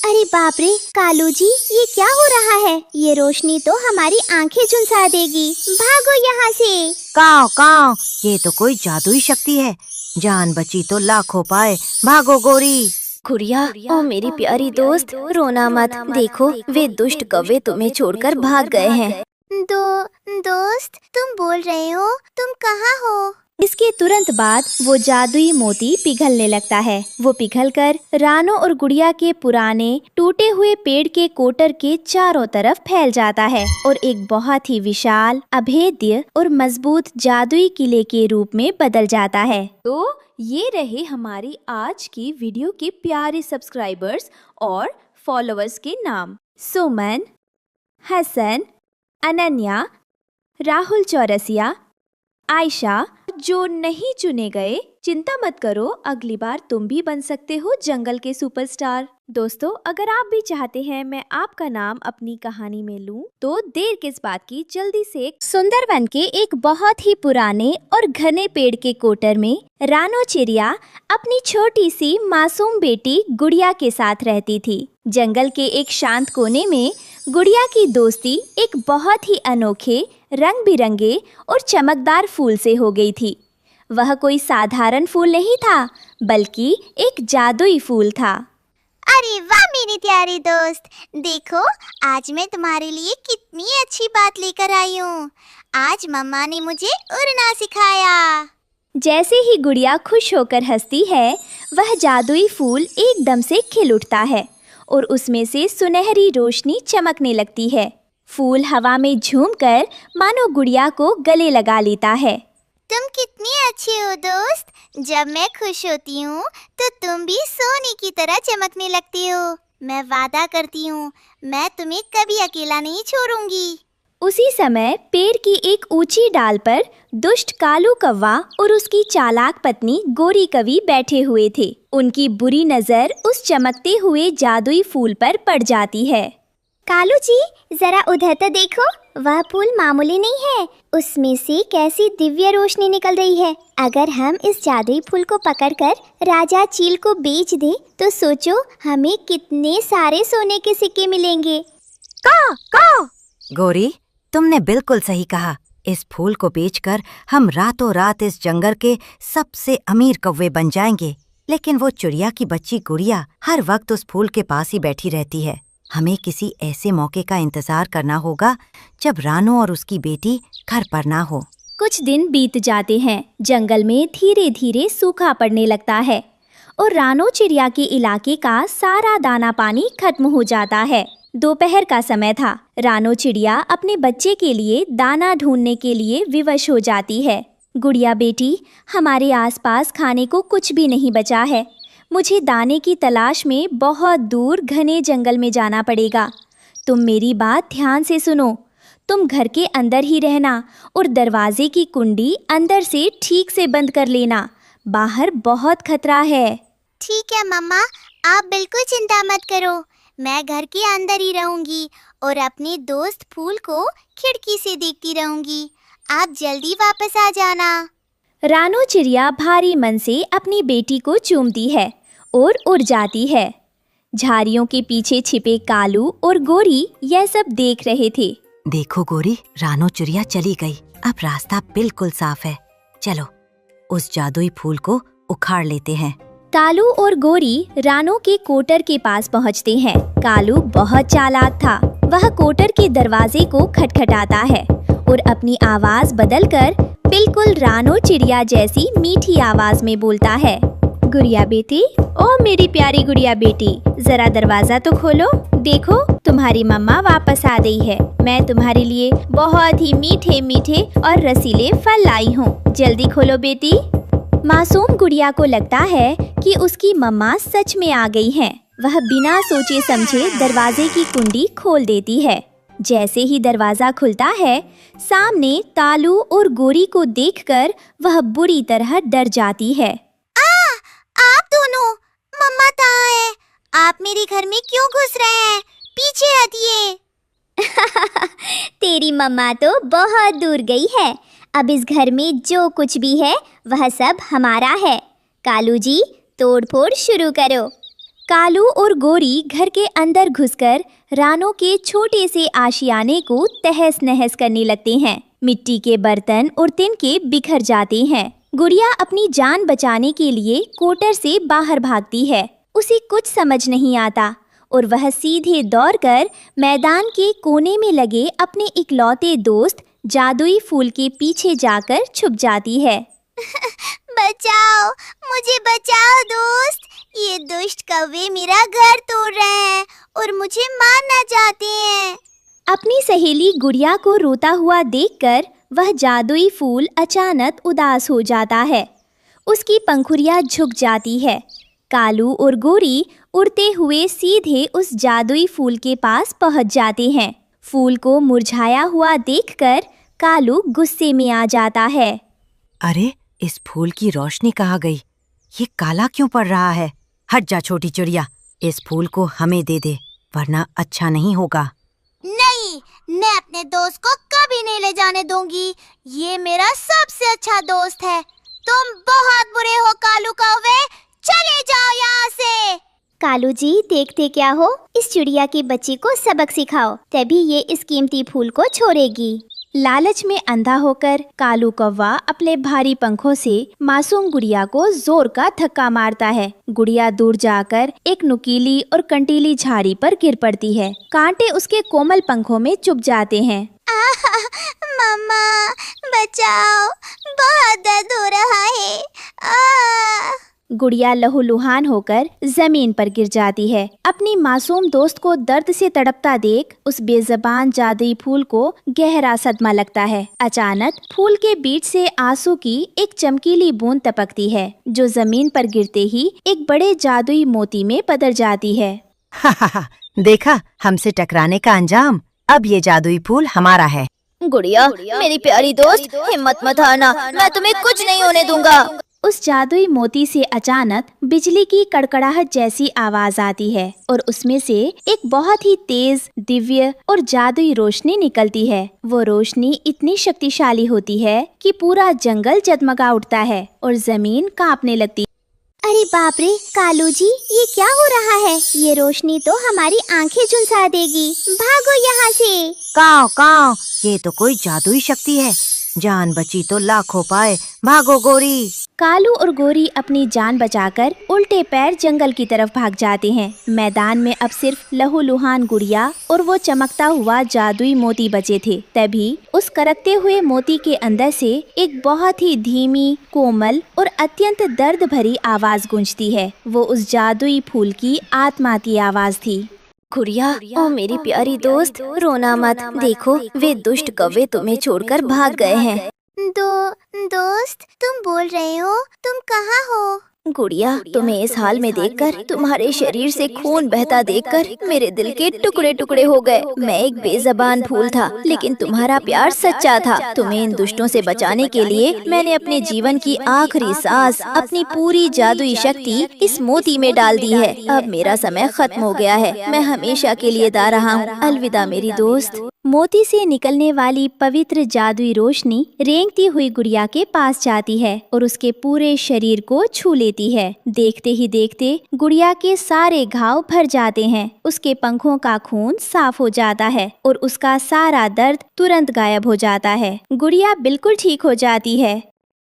अरे बाप रे कालू जी, ये क्या हो रहा है? ये रोशनी तो हमारी आंखें झुलसा देगी। भागो यहाँ से। काव काव, ये तो कोई जादुई शक्ति है। जान बची तो लाखों पाए। भागो गोरी। गुड़िया, ओ मेरी प्यारी दोस्त, रोना मत। देखो वे दुष्ट कौवे तुम्हें छोड़कर भाग गए हैं। दोस्त, तुम बोल रहे हो? तुम कहाँ हो? इसके तुरंत बाद वो जादुई मोती पिघलने लगता है। वो पिघलकर रानो और गुड़िया के पुराने टूटे हुए पेड़ के कोटर के चारों तरफ फैल जाता है और एक बहुत ही विशाल, अभेद्य और मजबूत जादुई किले के रूप में बदल जाता है। तो ये रहे हमारी आज की वीडियो के प्यारे सब्सक्राइबर्स और फॉलोअर्स के नाम। सुमन, हसन, अनन्या, राहुल चौरसिया, आयशा। जो नहीं चुने गए, चिंता मत करो, अगली बार तुम भी बन सकते हो जंगल के सुपरस्टार। दोस्तों, अगर आप भी चाहते हैं मैं आपका नाम अपनी कहानी में लूं, तो देर किस बात की, जल्दी से। सुंदरवन के एक बहुत ही पुराने और घने पेड़ के कोटर में रानो चिड़िया अपनी छोटी सी मासूम बेटी गुड़िया के साथ रहती थी। जंगल के एक शांत कोने में गुड़िया की दोस्ती एक बहुत ही अनोखे, रंग बिरंगे और चमकदार फूल से हो गई थी। वह कोई साधारण फूल नहीं था, बल्कि एक जादुई फूल था। अरे वाह मेरी प्यारी दोस्त, देखो आज मैं तुम्हारे लिए कितनी अच्छी बात लेकर आई हूँ। आज मम्मा ने मुझे उड़ना सिखाया। जैसे ही गुड़िया खुश होकर हंसती है, वह जादुई फूल एकदम से खिल उठता है और उसमें से सुनहरी रोशनी चमकने लगती है। फूल हवा में झूमकर मानो गुड़िया को गले लगा लेता है। तुम कितनी अच्छी हो दोस्त, जब मैं खुश होती हूँ तो तुम भी सोने की तरह चमकने लगती हो। मैं वादा करती हूँ, मैं तुम्हें कभी अकेला नहीं छोड़ूंगी। उसी समय पेड़ की एक ऊंची डाल पर दुष्ट कालू कौवा और उसकी चालाक पत्नी गोरी कवि बैठे हुए थे। उनकी बुरी नजर उस चमकते हुए जादुई फूल पर पड़ जाती है। कालू जी, जरा उधर तो देखो, वह फूल मामूली नहीं है, उसमें से कैसी दिव्य रोशनी निकल रही है। अगर हम इस जादुई फूल को पकड़कर राजा चील को बेच दें, तो सोचो हमें कितने सारे सोने के सिक्के मिलेंगे। का का गोरी, तुमने बिल्कुल सही कहा। इस फूल को बेचकर हम रातों रात इस जंगल के सबसे अमीर कौवे बन जाएंगे। लेकिन वो चिड़िया की बच्ची गुड़िया हर वक्त उस फूल के पास ही बैठी रहती है। हमें किसी ऐसे मौके का इंतजार करना होगा जब रानो और उसकी बेटी घर पर ना हो। कुछ दिन बीत जाते हैं। जंगल में धीरे धीरे सूखा पड़ने लगता है और रानो चिड़िया के इलाके का सारा दाना पानी खत्म हो जाता है। दोपहर का समय था। रानो चिड़िया अपने बच्चे के लिए दाना ढूंढने के लिए विवश हो जाती है। गुड़िया बेटी, हमारे आसपास खाने को कुछ भी नहीं बचा है। मुझे दाने की तलाश में बहुत दूर घने जंगल में जाना पड़ेगा। तुम मेरी बात ध्यान से सुनो। तुम घर के अंदर ही रहना और दरवाजे की कुंडी अंदर से ठीक से बंद कर लेना। बाहर बहुत खतरा है। ठीक है मम्मा, आप बिल्कुल चिंता मत करो। मैं घर के अंदर ही रहूंगी और अपने दोस्त फूल को खिड़की से देखती रहूंगी। आप जल्दी वापस आ जाना। रानो चिड़िया भारी मन से अपनी बेटी को चूमती है और उड़ जाती है। झाड़ियों के पीछे छिपे कालू और गोरी यह सब देख रहे थे। देखो गोरी, रानो चिड़िया चली गई। अब रास्ता बिल्कुल साफ है। चलो उस जादुई फूल को उखाड़ लेते हैं। कालू और गोरी रानो के कोटर के पास पहुंचते हैं। कालू बहुत चालाक था। वह कोटर के दरवाजे को खटखटाता है और अपनी आवाज बदलकर बिल्कुल रानो चिड़िया जैसी मीठी आवाज में बोलता है। गुड़िया बेटी, ओ मेरी प्यारी गुड़िया बेटी, जरा दरवाजा तो खोलो। देखो तुम्हारी मम्मा वापस आ गई है। मैं तुम्हारे लिए बहुत ही मीठे मीठे और रसीले फल लाई हूँ। जल्दी खोलो बेटी। मासूम गुड़िया को लगता है कि उसकी मम्मा सच में आ गई हैं। वह बिना सोचे समझे दरवाजे की कुंडी खोल देती है। जैसे ही दरवाजा खुलता है, सामने कालू और गोरी को देखकर वह बुरी तरह डर जाती है। आप दोनों, मम्मा कहाँ है? आप मेरे घर में क्यों घुस रहे हैं? पीछे हटिए। तेरी मम्मा तो बहुत दूर गई है। अब इस घर में जो कुछ भी है वह सब हमारा है। कालू जी, तोड़ फोड़ शुरू करो। कालू और गोरी घर के अंदर घुसकर रानो के छोटे से आशियाने को तहस नहस करने लगते हैं। मिट्टी के बर्तन और तिनके बिखर जाते हैं। गुड़िया अपनी जान बचाने के लिए कोटर से बाहर भागती है। उसे कुछ समझ नहीं आता और वह सीधे दौड़कर मैदान के कोने में लगे अपने इकलौते दोस्त जादुई फूल के पीछे जाकर छुप जाती है। बचाओ, मुझे बचाओ दोस्त, ये दुष्ट कौवे मेरा घर तोड़ रहे हैं और मुझे मारना चाहते हैं। अपनी सहेली गुड़िया को रोता हुआ देखकर वह जादुई फूल अचानक उदास हो जाता है। उसकी पंखुड़ियां झुक जाती है। कालू और गोरी उड़ते हुए सीधे उस जादुई फूल के पास पहुंच जाते हैं। फूल को मुरझाया हुआ देखकर कालू गुस्से में आ जाता है। अरे, इस फूल की रोशनी कहाँ गई? ये काला क्यों पड़ रहा है? हट जा छोटी चिड़िया, इस फूल को हमें दे दे, वरना अच्छा नहीं होगा। नहीं, मैं अपने दोस्त को कभी नहीं ले जाने दूंगी। ये मेरा सबसे अच्छा दोस्त है। तुम बहुत बुरे हो कालू कौवे, चले जाओ यहाँ से। कालू जी, देखते क्या हो, इस चिड़िया की बच्ची को सबक सिखाओ, तभी ये इस कीमती फूल को छोड़ेगी। लालच में अंधा होकर कालू कौवा अपने भारी पंखों से मासूम गुड़िया को जोर का धक्का मारता है। गुड़िया दूर जाकर एक नुकीली और कंटीली झाड़ी पर गिर पड़ती है। कांटे उसके कोमल पंखों में चुभ जाते हैं। मम्मा बचाओ, बहुत दर्द हो रहा है। गुड़िया लहूलुहान होकर जमीन पर गिर जाती है। अपनी मासूम दोस्त को दर्द से तड़पता देख उस बेज़बान जादुई फूल को गहरा सदमा लगता है। अचानक फूल के बीच से आंसू की एक चमकीली बूंद टपकती है, जो जमीन पर गिरते ही एक बड़े जादुई मोती में बदल जाती है। देखा, हमसे टकराने का अंजाम। अब ये जादुई फूल हमारा है। गुड़िया, मेरी प्यारी दोस्त, हिम्मत मत हारना, मैं तुम्हें कुछ नहीं होने दूंगा। उस जादुई मोती से अचानक बिजली की कड़कड़ाहट जैसी आवाज आती है और उसमें से एक बहुत ही तेज, दिव्य और जादुई रोशनी निकलती है। वो रोशनी इतनी शक्तिशाली होती है कि पूरा जंगल जगमगा उठता है और जमीन कांपने लगती। अरे बाप रे कालू जी, ये क्या हो रहा है? ये रोशनी तो हमारी आंखें झुलसा देगी। भागो यहाँ से। काव काव, ये तो कोई जादुई शक्ति है। जान बची तो लाखों पाए। भागो गोरी। कालू और गोरी अपनी जान बचाकर उल्टे पैर जंगल की तरफ भाग जाते हैं। मैदान में अब सिर्फ लहूलुहान गुड़िया और वो चमकता हुआ जादुई मोती बचे थे। तभी उस करकते हुए मोती के अंदर से एक बहुत ही धीमी, कोमल और अत्यंत दर्द भरी आवाज गूंजती है। वो उस जादुई फूल की आत्मा की आवाज थी। गुड़िया, ओ मेरी प्यारी दोस्त, रोना मत। देखो, वे दुष्ट कौवे तुम्हें छोड़कर भाग गए हैं। दोस्त, तुम बोल रहे हो? तुम कहाँ हो? गुड़िया, तुम्हें इस हाल में देखकर, तुम्हारे शरीर से खून बहता देखकर मेरे दिल के टुकड़े टुकड़े हो गए। मैं एक बेज़बान फूल था, लेकिन तुम्हारा प्यार सच्चा था। तुम्हें इन दुष्टों से बचाने के लिए मैंने अपने जीवन की आखिरी सांस, अपनी पूरी जादुई शक्ति इस मोती में डाल दी है। अब मेरा समय खत्म हो गया है। मैं हमेशा के लिए जा रहा हूँ। अलविदा मेरी दोस्त। मोती से निकलने वाली पवित्र जादुई रोशनी रेंगती हुई गुड़िया के पास जाती है और उसके पूरे शरीर को छू लेती है। देखते ही देखते गुड़िया के सारे घाव भर जाते हैं। उसके पंखों का खून साफ हो जाता है और उसका सारा दर्द तुरंत गायब हो जाता है। गुड़िया बिल्कुल ठीक हो जाती है।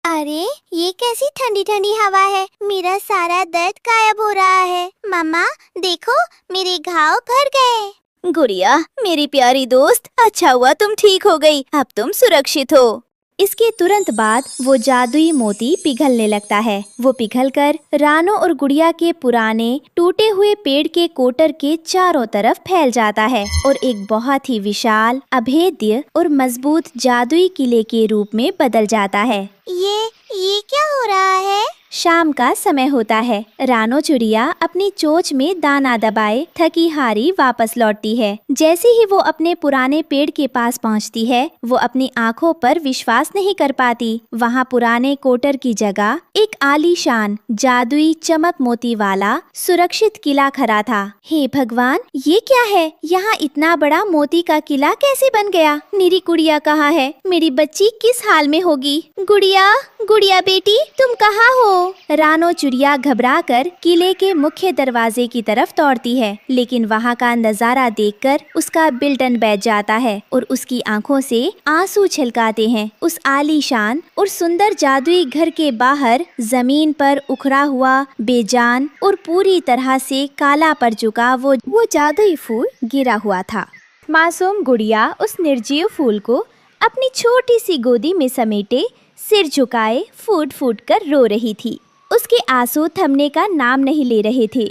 अरे ये कैसी ठंडी ठंडी हवा है? मेरा सारा दर्द गायब हो रहा है। मम्मा देखो, मेरे घाव भर गए। गुड़िया, मेरी प्यारी दोस्त, अच्छा हुआ तुम ठीक हो गई। अब तुम सुरक्षित हो। इसके तुरंत बाद वो जादुई मोती पिघलने लगता है। वो पिघलकर रानो और गुड़िया के पुराने टूटे हुए पेड़ के कोटर के चारों तरफ फैल जाता है और एक बहुत ही विशाल, अभेद्य और मजबूत जादुई किले के रूप में बदल जाता है। ये क्या हो रहा है? शाम का समय होता है। रानो चिड़िया अपनी चोंच में दाना दबाए थकी हारी वापस लौटती है। जैसे ही वो अपने पुराने पेड़ के पास पहुंचती है, वो अपनी आंखों पर विश्वास नहीं कर पाती। वहाँ पुराने कोटर की जगह एक आलीशान, जादुई चमक मोती वाला सुरक्षित किला खड़ा था। हे भगवान, ये क्या है? यहाँ इतना बड़ा मोती का किला कैसे बन गया? मेरी गुड़िया कहाँ है? मेरी बच्ची किस हाल में होगी? गुड़िया, गुड़िया बेटी, तुम कहाँ हो? रानो चिड़िया घबराकर किले के मुख्य दरवाजे की तरफ दौड़ती है, लेकिन वहाँ का नजारा देखकर उसका बिल्डन बैठ जाता है और उसकी आंखों से आंसू छलकाते हैं। उस आलीशान और सुंदर जादुई घर के बाहर जमीन पर उखड़ा हुआ, बेजान और पूरी तरह से काला पड़ चुका वो जादुई फूल गिरा हुआ था। मासूम गुड़िया उस निर्जीव फूल को अपनी छोटी सी गोदी में समेटे सिर झुकाए फूट फूट कर रो रही थी। उसके आंसू थमने का नाम नहीं ले रहे थे।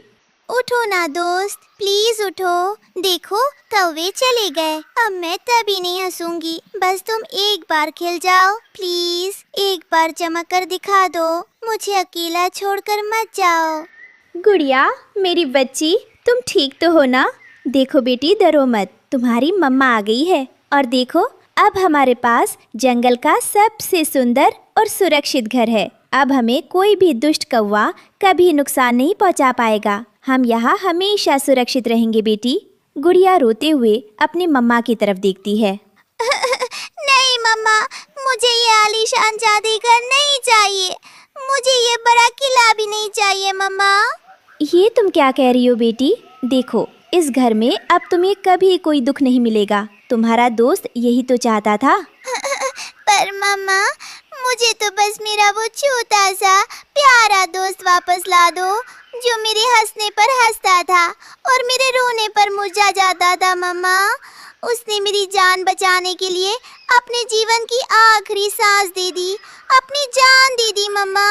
उठो ना दोस्त, प्लीज उठो। देखो कौवे चले गए, अब मैं तभी नहीं हंसूंगी। बस तुम एक बार खिल जाओ प्लीज, एक बार चमक कर दिखा दो, मुझे अकेला छोड़कर मत जाओ। गुड़िया मेरी बच्ची, तुम ठीक तो हो ना? देखो बेटी, डरो मत, तुम्हारी मम्मा आ गई है। और देखो अब हमारे पास जंगल का सबसे सुंदर और सुरक्षित घर है। अब हमें कोई भी दुष्ट कौवा कभी नुकसान नहीं पहुंचा पाएगा। हम यहाँ हमेशा सुरक्षित रहेंगे बेटी। गुड़िया रोते हुए अपनी मम्मा की तरफ देखती है। नहीं मम्मा, मुझे ये आलीशान जादुई घर नहीं चाहिए, मुझे ये बड़ा किला भी नहीं चाहिए मम्मा। ये तुम क्या कह रही हो बेटी? देखो इस घर में अब तुम्हें कभी कोई दुख नहीं मिलेगा। तुम्हारा दोस्त यही तो चाहता था। पर मम्मा, मुझे तो बस मेरा वो छोटा सा प्यारा दोस्त वापस ला दो, जो मेरे हंसने पर हंसता था और मेरे रोने पर मुरझा जाता था मम्मा। उसने मेरी जान बचाने के लिए अपने जीवन की आखिरी सांस दे दी, अपनी जान दे दी मम्मा।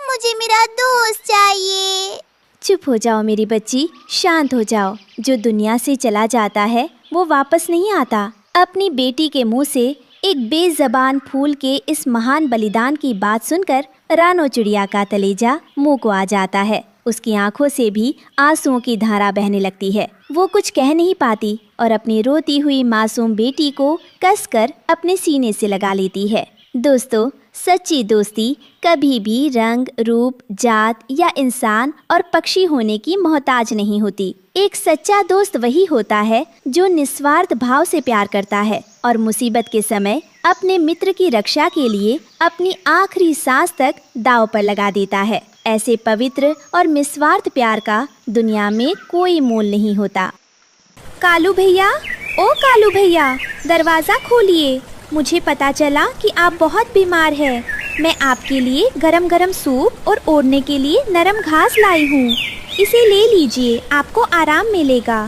मुझे मेरा दोस्त चाहिए। चुप हो जाओ मेरी बच्ची, शांत हो जाओ। जो दुनिया से चला जाता है वो वापस नहीं आता। अपनी बेटी के मुंह से एक बेज़बान फूल के इस महान बलिदान की बात सुनकर रानो चिड़िया का कलेजा मुंह को आ जाता है। उसकी आंखों से भी आंसुओं की धारा बहने लगती है। वो कुछ कह नहीं पाती और अपनी रोती हुई मासूम बेटी को कसकर अपने सीने से लगा लेती है। दोस्तों, सच्ची दोस्ती कभी भी रंग, रूप, जात या इंसान और पक्षी होने की मोहताज नहीं होती। एक सच्चा दोस्त वही होता है जो निस्वार्थ भाव से प्यार करता है और मुसीबत के समय अपने मित्र की रक्षा के लिए अपनी आखिरी सांस तक दांव पर लगा देता है। ऐसे पवित्र और निस्वार्थ प्यार का दुनिया में कोई मोल नहीं होता। कालू भैया, ओ कालू भैया, दरवाजा खोलिए। मुझे पता चला कि आप बहुत बीमार हैं। मैं आपके लिए गरम गरम सूप और ओढ़ने के लिए नरम घास लाई हूँ। इसे ले लीजिए, आपको आराम मिलेगा।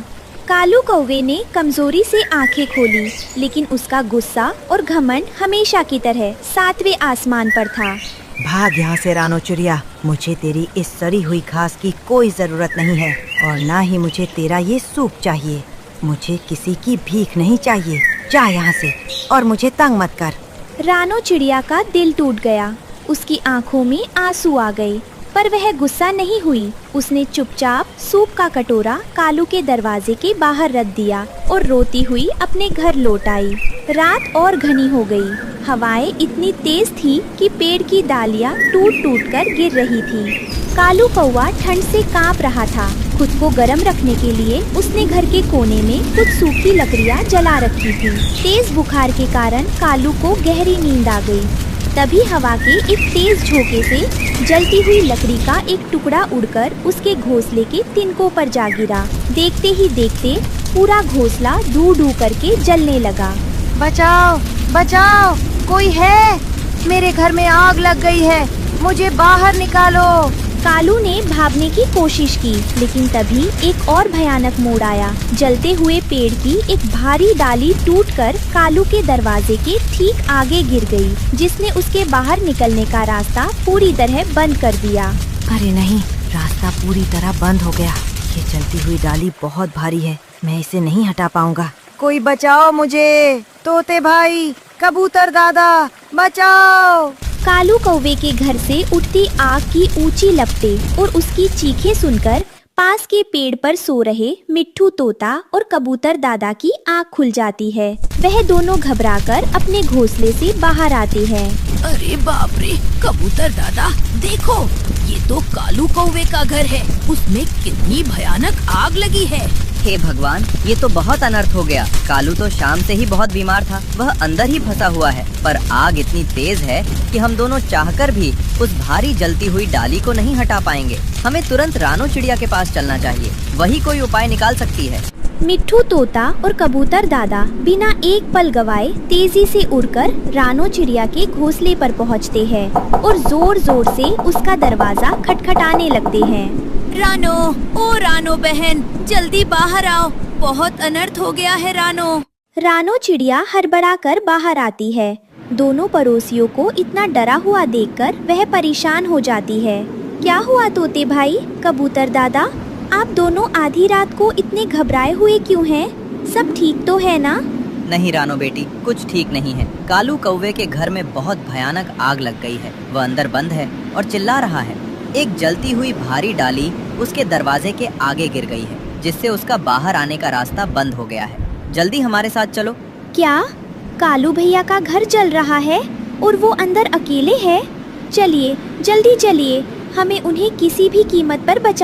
कालू कौवे ने कमजोरी से आंखें खोली, लेकिन उसका गुस्सा और घमंड हमेशा की तरह 7वें आसमान पर था। भाग यहाँ से रानो चिड़िया, मुझे तेरी इस सड़ी हुई घास की कोई जरूरत नहीं है और ना ही मुझे तेरा ये सूप चाहिए। मुझे किसी की भीख नहीं चाहिए। जा यहाँ से और मुझे तंग मत कर। रानो चिड़िया का दिल टूट गया। उसकी आंखों में आंसू आ गए, पर वह गुस्सा नहीं हुई। उसने चुपचाप सूप का कटोरा कालू के दरवाजे के बाहर रख दिया और रोती हुई अपने घर लौट आई। रात और घनी हो गई। हवाएं इतनी तेज थी कि पेड़ की डालियां टूट टूट कर गिर रही थी। कालू कौवा ठंड से कांप रहा था। खुद को गर्म रखने के लिए उसने घर के कोने में कुछ सूखी लकड़ियां जला रखी थी। तेज बुखार के कारण कालू को गहरी नींद आ गई। तभी हवा के एक तेज झोंके से जलती हुई लकड़ी का एक टुकड़ा उड़कर उसके घोंसले के तिनकों पर जा गिरा। देखते ही देखते पूरा घोंसला धू धू करके जलने लगा। बचाओ, बचाओ, कोई है? मेरे घर में आग लग गई है, मुझे बाहर निकालो। कालू ने भागने की कोशिश की, लेकिन तभी एक और भयानक मोड़ आया। जलते हुए पेड़ की एक भारी डाली टूटकर कालू के दरवाजे के ठीक आगे गिर गई, जिसने उसके बाहर निकलने का रास्ता पूरी तरह बंद कर दिया। अरे नहीं, रास्ता पूरी तरह बंद हो गया। ये जलती हुई डाली बहुत भारी है, मैं इसे नहीं हटा पाऊंगा। कोई बचाओ मुझे, तोते भाई, कबूतर दादा, बचाओ। कालू कौवे के घर से उठती आग की ऊंची लपटें और उसकी चीखें सुनकर पास के पेड़ पर सो रहे मिट्ठू तोता और कबूतर दादा की आँख खुल जाती है। वह दोनों घबराकर अपने घोंसले से बाहर आते हैं। अरे बाप रे, कबूतर दादा देखो, ये तो कालू कौवे का घर है। उसमें कितनी भयानक आग लगी है। हे भगवान, ये तो बहुत अनर्थ हो गया। कालू तो शाम से ही बहुत बीमार था, वह अंदर ही फंसा हुआ है। पर आग इतनी तेज है कि हम दोनों चाहकर भी उस भारी जलती हुई डाली को नहीं हटा पाएंगे। हमें तुरंत रानो चिड़िया के पास चलना चाहिए, वही कोई उपाय निकाल सकती है। मिट्ठू तोता और कबूतर दादा बिना एक पल गवाए तेजी से उड़कर रानो चिड़िया के घोंसले पर पहुंचते हैं और जोर जोर से उसका दरवाजा खटखटाने लगते हैं। रानो, ओ रानो बहन, जल्दी बाहर आओ, बहुत अनर्थ हो गया है रानो। रानो चिड़िया हड़बड़ाकर बाहर आती है। दोनों पड़ोसियों को इतना डरा हुआ देखकर वह परेशान हो जाती है। क्या हुआ तोते भाई, कबूतर दादा, आप दोनों आधी रात को इतने घबराए हुए क्यों हैं? सब ठीक तो है ना? नहीं रानो बेटी, कुछ ठीक नहीं है। कालू कौवे के घर में बहुत भयानक आग लग गई है। वह अंदर बंद है और चिल्ला रहा है। एक जलती हुई भारी डाली उसके दरवाजे के आगे गिर गई है, जिससे उसका बाहर आने का रास्ता बंद हो गया है। जल्दी हमारे साथ चलो। क्या कालू भैया का घर जल रहा है और वो अंदर अकेले है? चलिए, जल्दी चलिए, हमें उन्हें किसी भी कीमत पर बचा